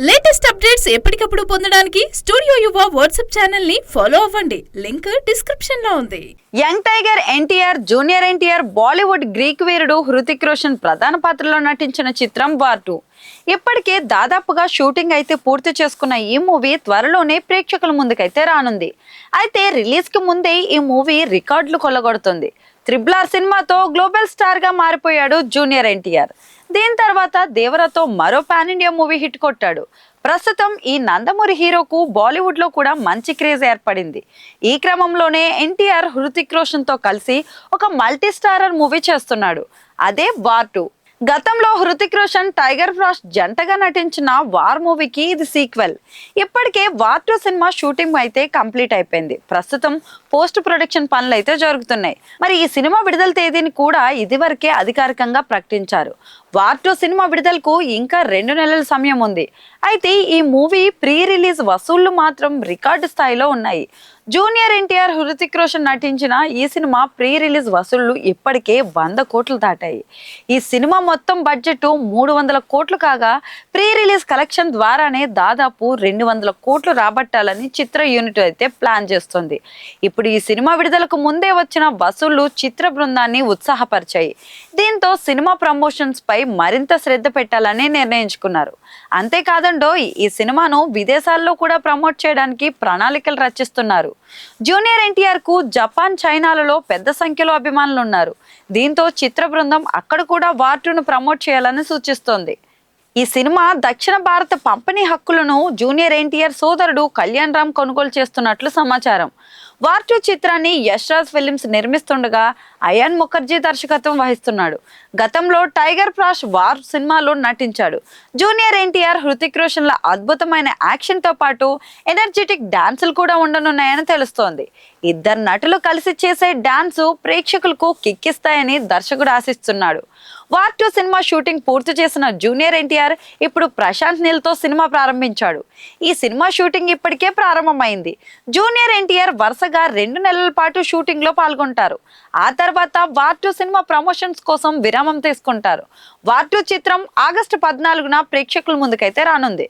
Latest updates ఎప్పటికప్పుడు పొందడానికి studio Yuva WhatsApp channel ని ఫాలో అవ్వండి. లింక్ డిస్క్రిప్షన్ లో ఉంది. Young tiger NTR, junior NTR, Bollywood Greek వీరుడు హృతిక్ రోషన్ ప్రధాన పాత్రలో నటించిన చిత్రం వార్ 2 ఇప్పటికే దాదాపుగా షూటింగ్ అయితే పూర్తి చేసుకున్న ఈ మూవీ త్వరలోనే ప్రేక్షకుల ముందుకైతే రానుంది. అయితే రిలీజ్ కి ముందే ఈ మూవీ రికార్డులు కొల్లగొడుతుంది. RRR సినిమాతో గ్లోబల్ స్టార్ గా మారిపోయాడు జూనియర్ ఎన్టీఆర్. దీని తర్వాత దేవరతో మరో పాన్ ఇండియా మూవీ హిట్ కొట్టాడు. ప్రస్తుతం ఈ నందమూరి హీరోకు బాలీవుడ్ లో కూడా మంచి క్రేజ్ ఏర్పడింది. ఈ క్రమంలోనే ఎన్టీఆర్ హృతిక్ రోషన్ తో కలిసి ఒక మల్టీ స్టారర్ మూవీ చేస్తున్నాడు. అదే వార్ 2. గతంలో హృతిక్ రోషన్, టైగర్ ఫ్రాస్ట్ జంటగా నటించిన వార్ మూవీకి ఇది సీక్వెల్. ఇప్పటికే వార్ 2 సినిమా షూటింగ్ అయితే కంప్లీట్ అయిపోయింది. ప్రస్తుతం పోస్ట్ ప్రొడక్షన్ పనులు అయితే జరుగుతున్నాయి. మరి ఈ సినిమా విడుదల తేదీని కూడా ఇదివరకే అధికారికంగా ప్రకటించారు. వార్ 2 సినిమా విడుదలకు ఇంకా 2 నెలల సమయం ఉంది. అయితే ఈ మూవీ ప్రీ రిలీజ్ వసూళ్లు మాత్రం రికార్డు స్థాయిలో ఉన్నాయి. జూనియర్ ఎన్టీఆర్, హృతిక్ రోషన్ నటించిన ఈ సినిమా ప్రీ రిలీజ్ వసూళ్లు ఇప్పటికే 100 కోట్లు దాటాయి. ఈ సినిమా మొత్తం బడ్జెట్ 300 కోట్లు కాగా ప్రీ రిలీజ్ కలెక్షన్ ద్వారానే దాదాపు 200 కోట్లు రాబట్టాలని చిత్ర యూనిట్ అయితే ప్లాన్ చేస్తుంది. ఇప్పుడు ఈ సినిమా విడుదలకు ముందే వచ్చిన వసూళ్లు చిత్ర బృందాన్ని ఉత్సాహపరిచాయి. దీంతో సినిమా ప్రమోషన్స్ పై మరింత శ్రద్ధ పెట్టాలని నిర్ణయించుకున్నారు. అంతేకాదండో ఈ సినిమాను విదేశాల్లో కూడా ప్రమోట్ చేయడానికి ప్రణాళికలు రచిస్తున్నారు. జూనియర్ ఎన్టీఆర్ కు జపాన్, చైనాలలో పెద్ద సంఖ్యలో అభిమానులు ఉన్నారు. దీంతో చిత్ర బృందం అక్కడ కూడా వార్ 2ను ప్రమోట్ చేయాలని సూచిస్తోంది. ఈ సినిమా దక్షిణ భారత పంపిణీ హక్కులను జూనియర్ ఎన్టీఆర్ సోదరుడు కళ్యాణ్ రామ్ కొనుగోలు చేస్తున్నట్లు సమాచారం. వార్ 2 చిత్రాన్ని యష్ రాజ్ ఫిలిమ్స్ నిర్మిస్తుండగా అయాన్ ముఖర్జీ దర్శకత్వం వహిస్తున్నాడు. గతంలో టైగర్ ఫ్రాస్ట్ వార్ సినిమాలో నటించాడు. జూనియర్ ఎన్టీఆర్, హృతిక్ రోషన్ల అద్భుతమైన యాక్షన్ తో పాటు ఎనర్జెటిక్ డాన్సులు కూడా ఉండనున్నాయని తెలుస్తోంది. ఇద్దరు నటులు కలిసి చేసే డాన్సు ప్రేక్షకులకు కిక్కిస్తాయని దర్శకుడు ఆశిస్తున్నాడు. వార్ 2 సినిమా షూటింగ్ పూర్తి చేసిన జూనియర్ ఎన్టీఆర్ ఇప్పుడు ప్రశాంత్ నీల్ తో సినిమా ప్రారంభించాడు. ఈ సినిమా షూటింగ్ ఇప్పటికే ప్రారంభమైంది. జూనియర్ ఎన్టీఆర్ వరుసగా 2 నెలల పాటు షూటింగ్ లో పాల్గొంటారు. ఆ తర్వాత వార్ 2 సినిమా ప్రమోషన్స్ కోసం విరామం తీసుకుంటారు. వార్ 2 చిత్రం ఆగస్టు 14న ప్రేక్షకుల ముందుకైతే రానుంది.